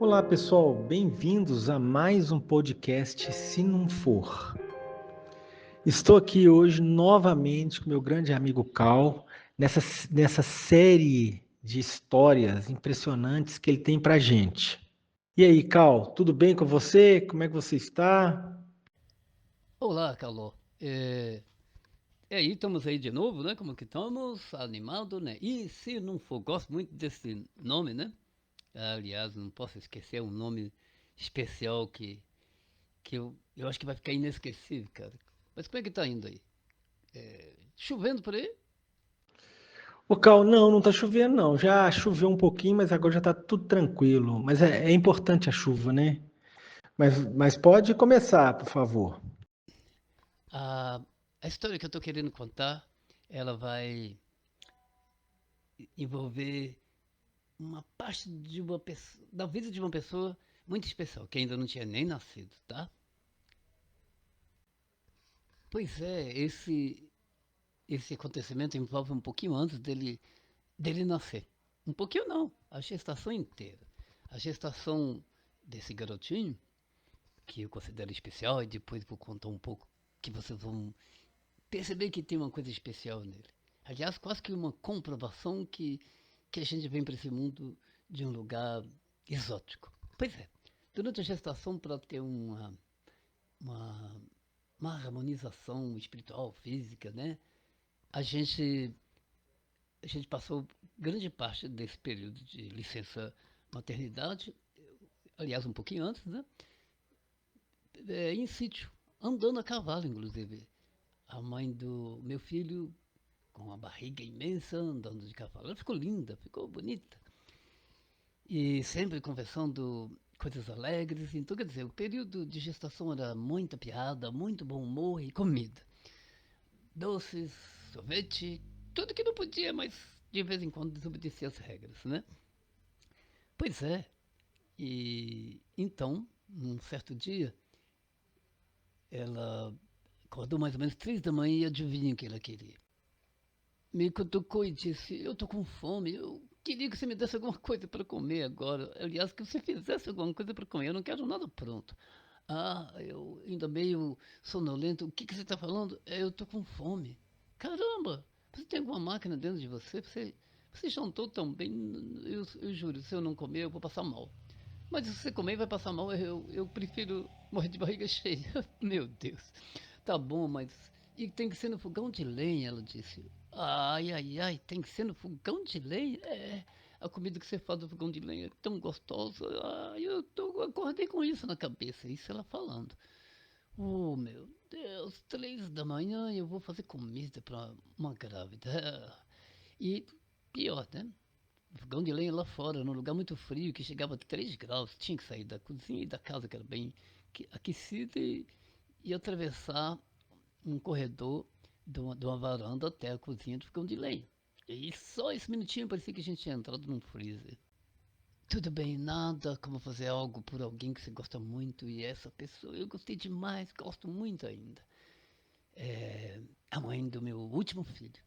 Olá, pessoal, bem-vindos a mais um podcast Se Não For. Estou aqui hoje novamente com meu grande amigo Cal, nessa série de histórias impressionantes que ele tem pra gente. E aí, Cal, tudo bem com você? Como é que você está? Olá, Calor. Estamos aí de novo, né? Como que estamos? Animado, né? E se não for, gosto muito desse nome, né? Aliás, não posso esquecer um nome especial que eu acho que vai ficar inesquecível, cara. Mas como é que tá indo aí? Chovendo por aí? Ô, Cal, não tá chovendo não. Já choveu um pouquinho, mas agora já tá tudo tranquilo. Mas é importante a chuva, né? Mas pode começar, por favor. A, a história que eu tô querendo contar, ela vai envolver uma parte de uma pessoa, da vida de uma pessoa muito especial, que ainda não tinha nem nascido, tá? Pois é, esse acontecimento envolve um pouquinho antes dele nascer. Um pouquinho não, a gestação inteira. A gestação desse garotinho, que eu considero especial, e depois vou contar um pouco que vocês vão perceber que tem uma coisa especial nele. Aliás, quase que uma comprovação que a gente vem para esse mundo de um lugar exótico. Pois é, durante a gestação, para ter uma, uma harmonização espiritual, física, né? A gente a gente passou grande parte desse período de licença maternidade, aliás, um pouquinho antes, né? Em sítio, andando a cavalo, inclusive. A mãe do meu filho, com a barriga imensa, andando de cavalo. Ela ficou linda, ficou bonita. E sempre conversando coisas alegres. Então, quer dizer, o período de gestação era muita piada, muito bom humor e comida. Doces, sorvete, tudo que não podia, mas de vez em quando desobedecia as regras, né? Pois é. E então, num certo dia, ela acordou mais ou menos 3 da manhã e adivinha o que ela queria. Me cutucou e disse: Eu tô com fome, eu queria que você me desse alguma coisa para comer agora. Aliás, que você fizesse alguma coisa para comer, eu não quero nada pronto. Ah, eu ainda meio sonolento. O que você está falando? Eu tô com fome. Caramba, você tem alguma máquina dentro de você? Você jantou tão bem, eu juro, se eu não comer, eu vou passar mal. Mas se você comer vai passar mal, eu prefiro morrer de barriga cheia. Meu Deus. Tá bom, mas. E tem que ser no fogão de lenha, ela disse. Ai, ai, ai, tem que ser no fogão de lenha? É. A comida que você faz no fogão de lenha é tão gostosa. Ai, acordei com isso na cabeça, isso ela falando. Oh, meu Deus, 3 da manhã eu vou fazer comida pra uma grávida. E pior, né? Fogão de lenha lá fora, num lugar muito frio, que chegava a 3 graus. Tinha que sair da cozinha e da casa, que era bem aquecida, e atravessar um corredor de uma varanda até a cozinha do fogão de lenha. E só esse minutinho parecia que a gente tinha entrado num freezer. Tudo bem, nada como fazer algo por alguém que você gosta muito, e essa pessoa eu gostei demais, gosto muito ainda. É a mãe do meu último filho.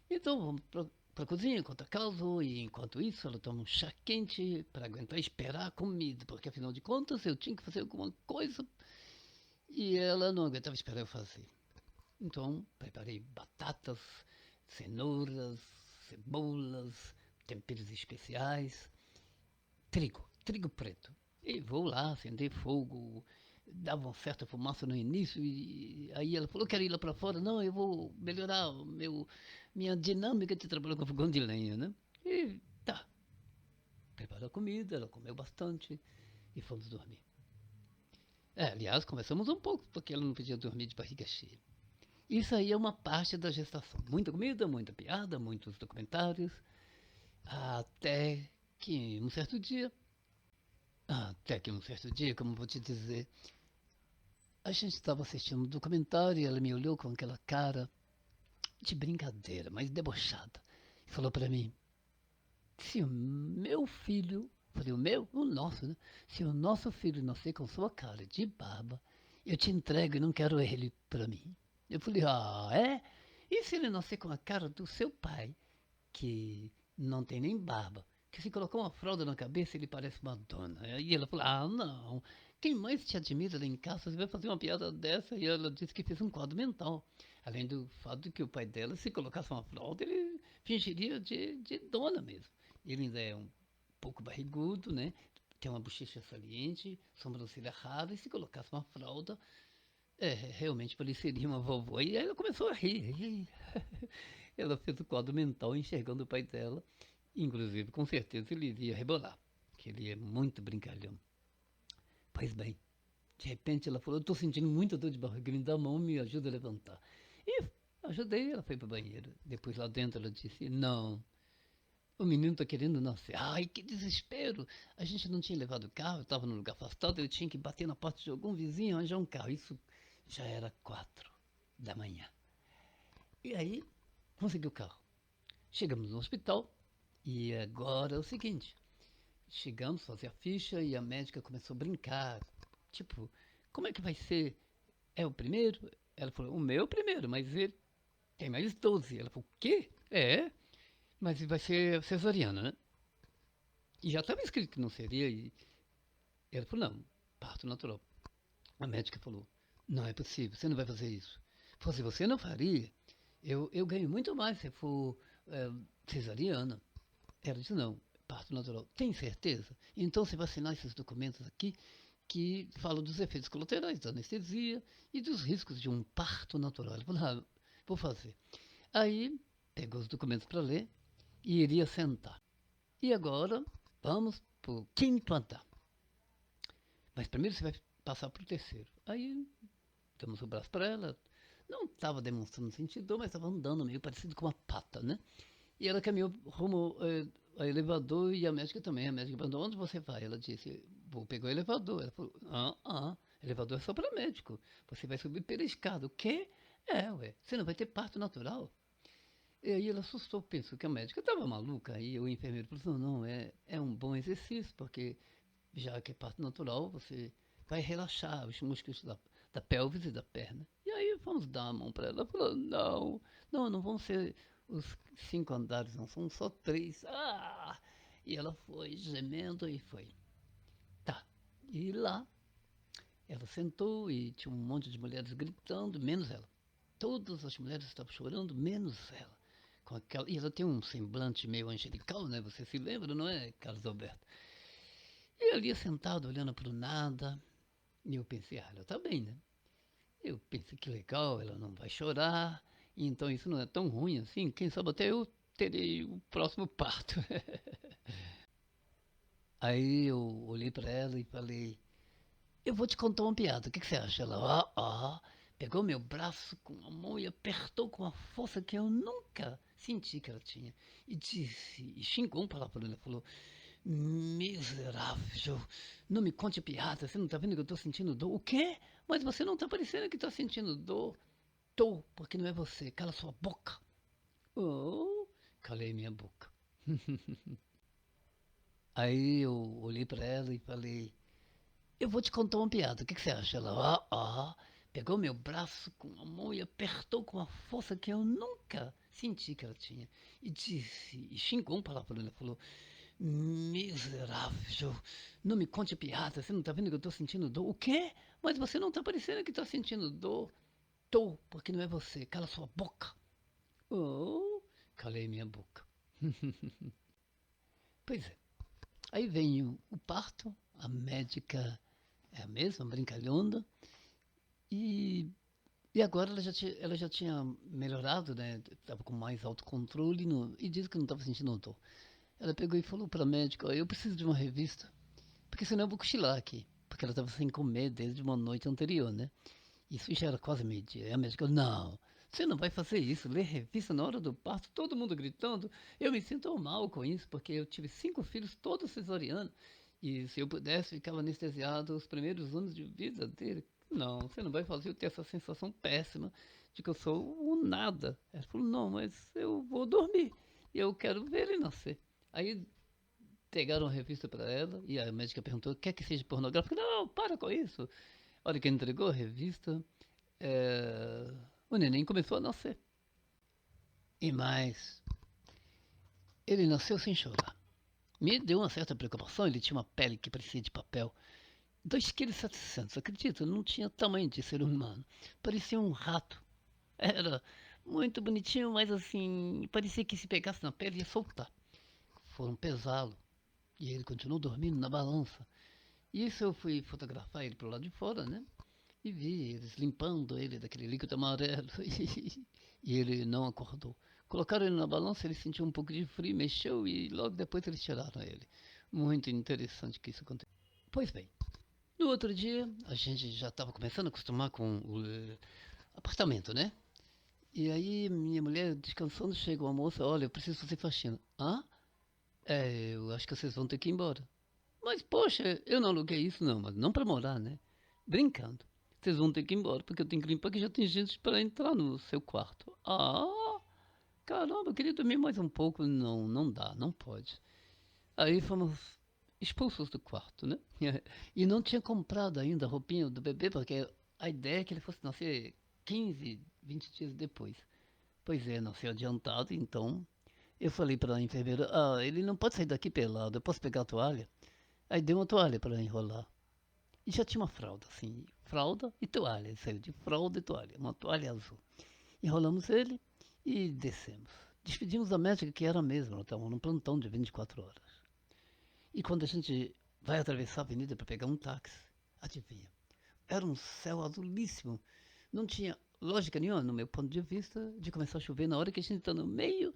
Então vamos para a cozinha enquanto a casa, e enquanto isso ela toma um chá quente para aguentar esperar a comida, porque afinal de contas eu tinha que fazer alguma coisa e ela não aguentava esperar eu fazer. Então preparei batatas, cenouras, cebolas, temperos especiais, trigo preto. E vou lá acender fogo, dava uma certa fumaça no início e aí ela falou: quero ir lá para fora. Não, eu vou melhorar minha dinâmica de trabalho com fogão de lenha, né? E tá, preparou a comida, ela comeu bastante e fomos dormir. Aliás, conversamos um pouco, porque ela não podia dormir de barriga cheia. Isso aí é uma parte da gestação. Muita comida, muita piada, muitos documentários, até que um certo dia, como vou te dizer, a gente estava assistindo um documentário e ela me olhou com aquela cara de brincadeira, mas debochada. E falou para mim: se o meu filho, falei, o meu? O nosso, né? Se o nosso filho nascer com sua cara de barba, eu te entrego e não quero ele para mim. Eu falei: ah, é? E se ele nascer com a cara do seu pai, que não tem nem barba? que se colocar uma fralda na cabeça ele parece Madonna. Aí ela falou, ah, não, quem mais te admira lá em casa, você vai fazer uma piada dessa? E ela disse que fez um quadro mental. Além do fato de que o pai dela, se colocasse uma fralda, ele fingiria de dona mesmo. Ele ainda é um pouco barrigudo, né? Tem uma bochecha saliente, sobrancelha rara, e se colocasse uma fralda, realmente pareceria uma vovó. E aí ela começou a rir. E ela fez o quadro mental enxergando o pai dela. Inclusive, com certeza ele iria rebolar, que ele é muito brincalhão. Pois bem, de repente ela falou, eu estou sentindo muita dor de barriga, me dá a mão, me ajuda a levantar. E ajudei, ela foi para o banheiro. Depois lá dentro ela disse, não, o menino está querendo nascer. Ai, que desespero! A gente não tinha levado o carro, eu estava num lugar afastado, eu tinha que bater na porta de algum vizinho e arranjar um carro. Isso já era 4 da manhã. E aí, consegui o carro. Chegamos no hospital e agora é o seguinte, chegamos, fazer a ficha e a médica começou a brincar. Tipo, como é que vai ser? É o primeiro? Ela falou, o meu primeiro, mas ele tem mais 12. Ela falou, o quê? Mas vai ser cesariana, né? E já estava escrito que não seria. E ela falou, não, parto natural. A médica falou, não é possível, você não vai fazer isso. Se você não faria, eu ganho muito mais se for cesariana. Ela disse, não, parto natural. Tem certeza? Então você vai assinar esses documentos aqui que falam dos efeitos colaterais da anestesia e dos riscos de um parto natural. Ela falou, ah, vou fazer. Aí pegou os documentos para ler e iria sentar. E agora vamos para o quinto andar. Mas primeiro você vai passar para o terceiro. Aí damos o braço para ela. Não estava demonstrando sentir dor, mas estava andando meio parecido com uma pata, né? E ela caminhou rumo ao elevador e a médica também. A médica perguntou, onde você vai? Ela disse, vou pegar o elevador. Ela falou, elevador é só para médico. Você vai subir pela escada. O quê? Você não vai ter parto natural. E aí ela assustou, pensou que a médica estava maluca. Aí o enfermeiro falou, não, é um bom exercício, porque já que é parto natural, você vai relaxar os músculos da pelvis e da perna. E aí vamos dar a mão para ela. Ela falou, não vão ser os 5 andares, não, são só 3. E ela foi gemendo e foi. Tá, e lá ela sentou e tinha um monte de mulheres gritando, menos ela. Todas as mulheres estavam chorando, menos ela. E ela tem um semblante meio angelical, né? Você se lembra, não é, Carlos Alberto? E ali sentado, olhando para o nada, e eu pensei, ela tá bem, né? Eu pensei que legal, ela não vai chorar, então isso não é tão ruim assim, quem sabe até eu terei o próximo parto. Aí eu olhei para ela e falei, eu vou te contar uma piada, o que você acha? Ela, pegou meu braço com a mão e apertou com a força que eu nunca senti que ela tinha. E disse, e xingou um palavrão, ela falou, miserável, não me conte piada, você não tá vendo que eu tô sentindo dor? O quê? Mas você não tá parecendo que tá sentindo dor. Tô, porque não é você, cala sua boca. Oh, calei minha boca. Aí eu olhei para ela e falei, eu vou te contar uma piada, o que você acha? Ela, pegou meu braço com a mão e apertou com a força que eu nunca senti que ela tinha. E disse, e xingou um palavrão, ela falou, miserável, não me conte piada, você não tá vendo que eu tô sentindo dor? O quê? Mas você não tá parecendo que tá sentindo dor. Tô, porque não é você, cala sua boca. Oh, calei minha boca. Pois é, aí vem o parto, a médica é a mesma, brincalhona, e, e agora ela já tinha melhorado, né? Estava com mais autocontrole e disse que não estava sentindo dor. Ela pegou e falou para a médica, eu preciso de uma revista, porque senão eu vou cochilar aqui. Porque ela estava sem comer desde uma noite anterior, né? Isso já era quase meio-dia. Aí a médica, não, você não vai fazer isso, ler revista na hora do parto, todo mundo gritando. Eu me sinto mal com isso, porque eu tive 5 filhos todos cesarianos. E se eu pudesse, ficava anestesiado os primeiros anos de vida dele. Não, você não vai fazer eu ter essa sensação péssima de que eu sou um nada. Ela falou, não, mas eu vou dormir. E eu quero ver ele nascer. Aí pegaram a revista para ela e a médica perguntou, quer que seja pornográfico? Não, para com isso. A hora que entregou a revista, o neném começou a nascer. E mais, ele nasceu sem chorar. Me deu uma certa preocupação, ele tinha uma pele que parecia de papel. 2,7 kg, acredita? Não tinha tamanho de ser humano. Parecia um rato. Era muito bonitinho, mas assim, parecia que se pegasse na pele ia soltar. Foram pesá-lo e ele continuou dormindo na balança. Isso eu fui fotografar ele pro lado de fora, né? E vi eles limpando ele daquele líquido amarelo e ele não acordou. Colocaram ele na balança, ele sentiu um pouco de frio, mexeu e logo depois eles tiraram ele. Muito interessante que isso aconteceu. Pois bem, no outro dia a gente já estava começando a acostumar com o apartamento, né? E aí minha mulher descansando, chega uma moça, olha, eu preciso fazer faxina. Ah? Eu acho que vocês vão ter que ir embora. Mas, poxa, eu não aluguei isso não, mas não para morar, né? Brincando. Vocês vão ter que ir embora, porque eu tenho que limpar que já tem gente para entrar no seu quarto. Ah, caramba, eu queria dormir mais um pouco. Não, não dá, não pode. Aí fomos expulsos do quarto, né? E não tinha comprado ainda a roupinha do bebê, porque a ideia é que ele fosse nascer 15, 20 dias depois. Pois é, nasceu adiantado, então eu falei para a enfermeira, ele não pode sair daqui pelado, eu posso pegar a toalha? Aí deu uma toalha para enrolar. E já tinha uma fralda, assim, fralda e toalha. Ele saiu de fralda e toalha, uma toalha azul. Enrolamos ele e descemos. Despedimos a médica, que era a mesma, ela estava num plantão de 24 horas. E quando a gente vai atravessar a avenida para pegar um táxi, adivinha? Era um céu azulíssimo. Não tinha lógica nenhuma, no meu ponto de vista, de começar a chover na hora que a gente está no meio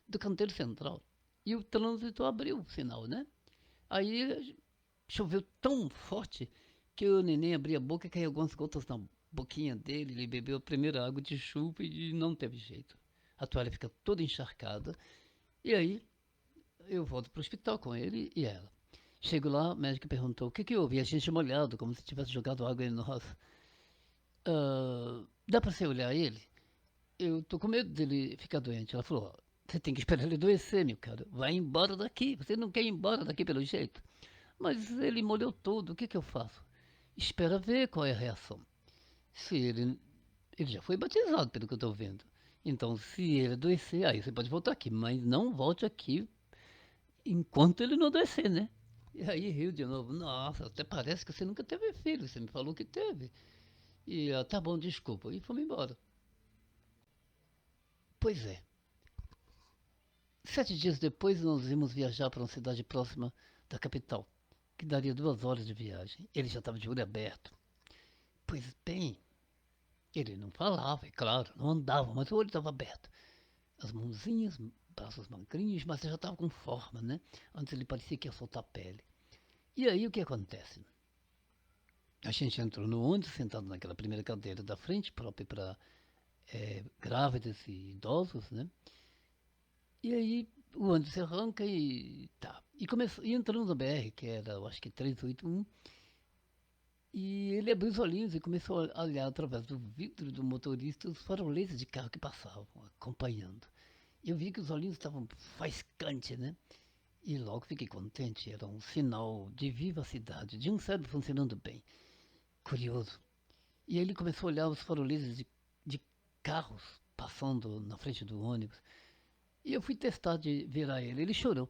do canteiro central. E o trânsito abriu o sinal, né? Aí choveu tão forte que o neném abria a boca e caiu algumas gotas na boquinha dele. Ele bebeu a primeira água de chuva e não teve jeito. A toalha fica toda encharcada. E aí eu volto para o hospital com ele e ela. Chego lá, o médico perguntou o que que houve. E a gente molhado, como se tivesse jogado água em nós. Dá para você olhar ele? Eu tô com medo dele ficar doente. Ela falou, ó, você tem que esperar ele adoecer, meu cara. Vai embora daqui. Você não quer ir embora daqui pelo jeito. Mas ele molhou todo, o que que eu faço? Espera ver qual é a reação. Se ele já foi batizado, pelo que eu estou vendo. Então, se ele adoecer, aí você pode voltar aqui, mas não volte aqui enquanto ele não adoecer, né? E aí riu de novo. Nossa, até parece que você nunca teve filho, você me falou que teve. E tá bom, desculpa. E fomos embora. Pois é. 7 dias depois, nós íamos viajar para uma cidade próxima da capital, que daria 2 horas de viagem. Ele já estava de olho aberto. Pois bem, ele não falava, é claro, não andava, mas o olho estava aberto. As mãozinhas, braços magrinhos, mas já estava com forma, né? Antes ele parecia que ia soltar a pele. E aí o que acontece? A gente entrou no ônibus, sentado naquela primeira cadeira da frente, própria para grávidas e idosos, né? E aí o ônibus se arranca e tá. E entramos no BR, que era, eu acho que 381, e ele abriu os olhinhos e começou a olhar através do vidro do motorista os faroletes de carro que passavam, acompanhando. Eu vi que os olhinhos estavam faiscantes, né? E logo fiquei contente, era um sinal de vivacidade, de um cérebro funcionando bem. Curioso. E aí ele começou a olhar os faroletes de carros passando na frente do ônibus. E eu fui testar de virar ele, ele chorou.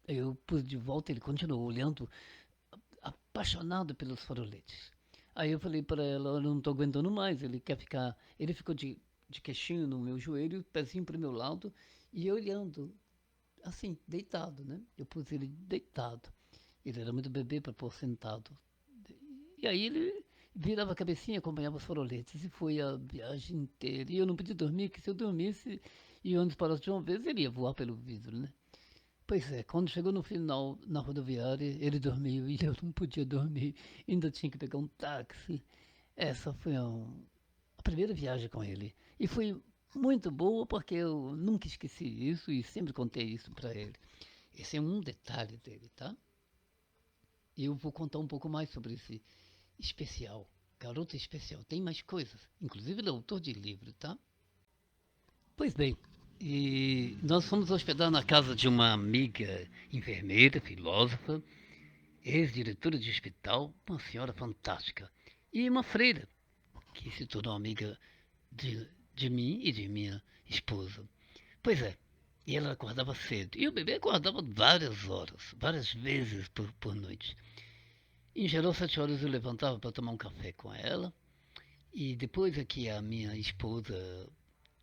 Eu pus de volta, ele continuou olhando, apaixonado pelos faroletes. Aí eu falei para ela, eu não estou aguentando mais, ele quer ficar. Ele ficou de queixinho no meu joelho, pezinho para o meu lado, e olhando, assim, deitado, né? Eu pus ele deitado. Ele era muito bebê para pôr sentado. E aí ele virava a cabecinha, acompanhava os faroletes, e foi a viagem inteira. E eu não podia dormir, que se eu dormisse e o ônibus parasse de uma vez, ele ia voar pelo vidro, né? Pois é, quando chegou no final, na rodoviária, ele dormiu e eu não podia dormir. Ainda tinha que pegar um táxi. Essa foi a primeira viagem com ele. E foi muito boa porque eu nunca esqueci isso e sempre contei isso para ele. Esse é um detalhe dele, tá? E eu vou contar um pouco mais sobre esse especial. Garoto especial. Tem mais coisas. Inclusive ele é autor de livro, tá? Pois bem, e nós fomos hospedar na casa de uma amiga enfermeira, filósofa, ex-diretora de hospital, uma senhora fantástica. E uma freira, que se tornou amiga de mim e de minha esposa. Pois é, E ela acordava cedo. E o bebê acordava várias horas, várias vezes por noite. Em geral, 7 horas eu levantava para tomar um café com ela. E depois é que a minha esposa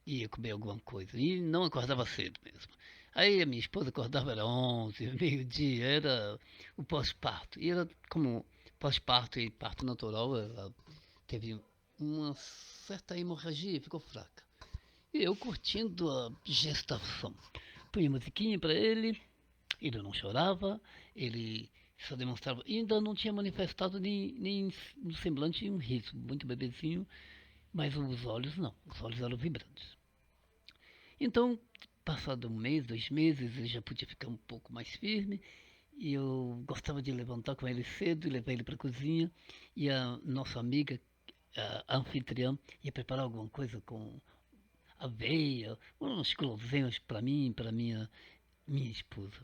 ia comer alguma coisa. E não acordava cedo mesmo. Aí a minha esposa acordava, era 11, meio-dia, era o pós-parto. E era como pós-parto e parto natural, ela teve uma certa hemorragia, ficou fraca. E eu curtindo a gestação. Punha musiquinha para ele não chorava, ele só demonstrava, ainda não tinha manifestado nem no semblante um riso, muito bebezinho, mas os olhos não, os olhos eram vibrantes. Então, passado 1 mês, 2 meses, eu já podia ficar um pouco mais firme, e eu gostava de levantar com ele cedo e levar ele para a cozinha, e a nossa amiga, a anfitriã, ia preparar alguma coisa com aveia, uns guloseimas para mim, para minha esposa.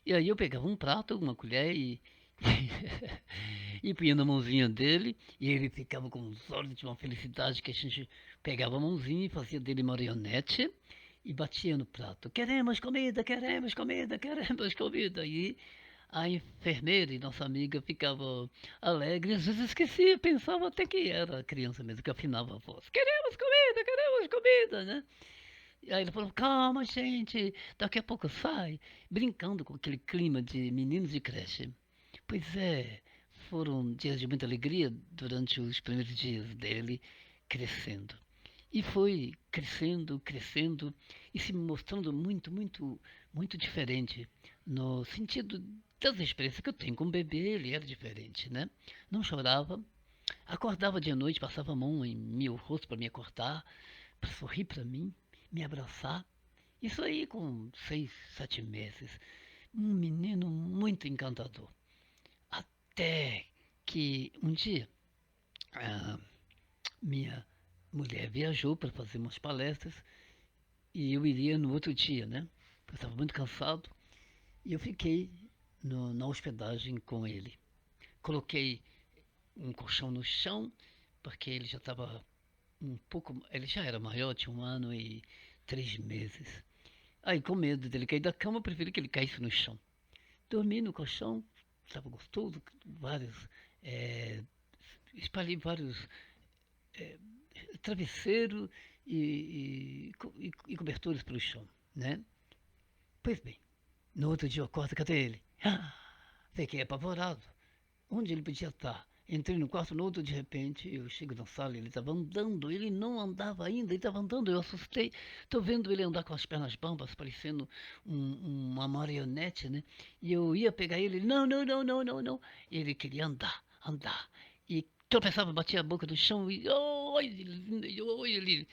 E aí eu pegava um prato, uma colher e punha na mãozinha dele, e ele ficava com os olhos de uma felicidade que a gente pegava a mãozinha e fazia dele marionete e batia no prato. Queremos comida, queremos comida, queremos comida. E a enfermeira e nossa amiga ficava alegre, às vezes esquecia, pensava até que era a criança mesmo, que afinava a voz. Queremos comida, né? E aí ele falou, calma, gente, daqui a pouco sai, brincando com aquele clima de meninos de creche. Pois é, foram dias de muita alegria durante os primeiros dias dele crescendo. E foi crescendo, crescendo e se mostrando muito, muito, muito diferente. No sentido das experiências que eu tenho com o bebê, ele era diferente, né? Não chorava, acordava de noite, passava a mão em meu rosto para me acordar, para sorrir para mim, me abraçar. Isso aí com 6, 7 meses. Um menino muito encantador. Até que um dia a minha mulher viajou para fazer umas palestras e eu iria no outro dia, né? Eu estava muito cansado e eu fiquei na hospedagem com ele. Coloquei um colchão no chão, porque ele já estava um pouco. Ele já era maior, tinha 1 ano e 3 meses. Aí, com medo dele cair da cama, eu preferi que ele caísse no chão. Dormi no colchão, estava gostoso, vários. É, espalhei vários é, travesseiros e cobertores pelo chão, né? Pois bem, no outro dia eu acordo, cadê ele? Ah, fiquei apavorado. Onde ele podia estar? Entrei no quarto, no outro, de repente, eu chego na sala, ele estava andando, ele não andava ainda, ele estava andando, eu assustei. Estou vendo ele andar com as pernas bambas, parecendo uma marionete, né? E eu ia pegar ele, não, não, não, não, não, não. Ele queria andar, andar. E tropeçava, batia a boca no chão e, oi, ele,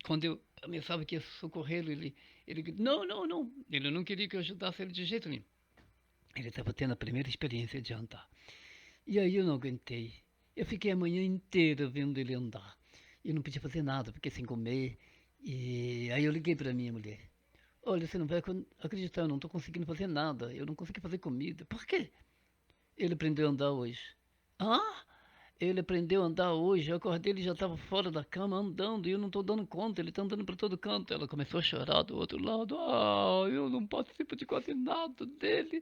quando eu pensava que ia socorrê-lo, ele, não, não, não. Ele não queria que eu ajudasse ele de jeito nenhum. Ele estava tendo a primeira experiência de andar. E aí eu não aguentei. Eu fiquei a manhã inteira vendo ele andar. E não podia fazer nada, fiquei sem comer. E aí eu liguei para minha mulher. Olha, você não vai acreditar, eu não estou conseguindo fazer nada. Eu não consegui fazer comida. Por quê? Ele aprendeu a andar hoje. Ah? Ele aprendeu a andar hoje. Eu acordei, ele já estava fora da cama andando e eu não estou dando conta. Ele está andando para todo canto. Ela começou a chorar do outro lado. Ah, eu não participo de quase nada dele.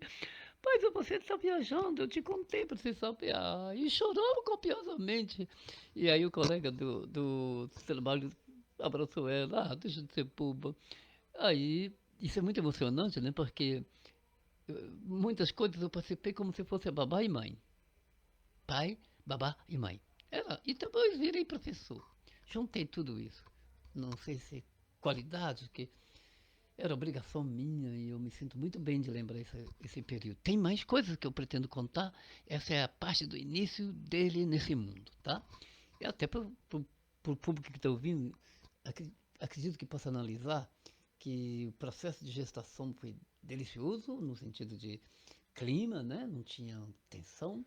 Mas você está viajando, eu te contei para você saber. Ah, e chorou copiosamente. E aí o colega do trabalho abraçou ela. Ah, deixa de ser boba. Aí, isso é muito emocionante, né? Porque muitas coisas eu participei como se fosse babá e mãe. Pai, babá e mãe. E depois virei professor. Juntei tudo isso. Não sei se é qualidade, que era obrigação minha e eu me sinto muito bem de lembrar esse período. Tem mais coisas que eu pretendo contar. Essa é a parte do início dele nesse mundo, tá? E até para o público que está ouvindo, acredito que possa analisar que o processo de gestação foi delicioso, no sentido de clima, né? Não tinha tensão,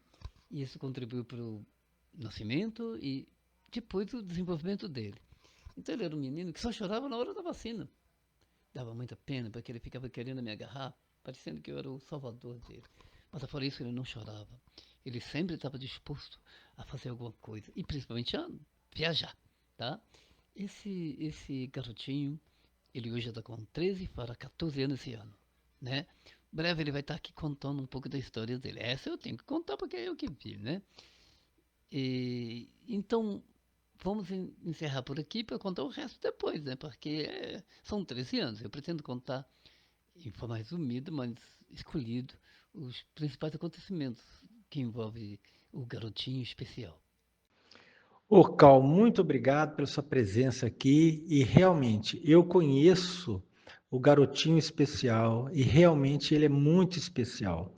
e isso contribuiu para o nascimento e depois o desenvolvimento dele. Então ele era um menino que só chorava na hora da vacina. Dava muita pena, porque ele ficava querendo me agarrar, parecendo que eu era o salvador dele. Mas fora isso, ele não chorava. Ele sempre estava disposto a fazer alguma coisa, e principalmente a viajar, tá? Esse garotinho, Ele hoje está com 13 para 14 anos esse ano, né? Breve ele vai estar aqui contando um pouco da história dele. Essa eu tenho que contar porque é eu que vi, né? Então, vamos encerrar por aqui para contar o resto depois, né? Porque são 13 anos. Eu pretendo contar em forma resumida, mas escolhido, os principais acontecimentos que envolvem o garotinho especial. Ô, Cal, muito obrigado pela sua presença aqui e realmente eu conheço o garotinho especial e realmente ele é muito especial.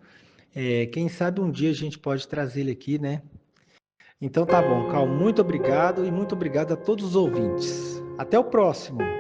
Quem sabe um dia a gente pode trazer ele aqui, né? Então tá bom, Cal, muito obrigado e muito obrigado a todos os ouvintes. Até o próximo!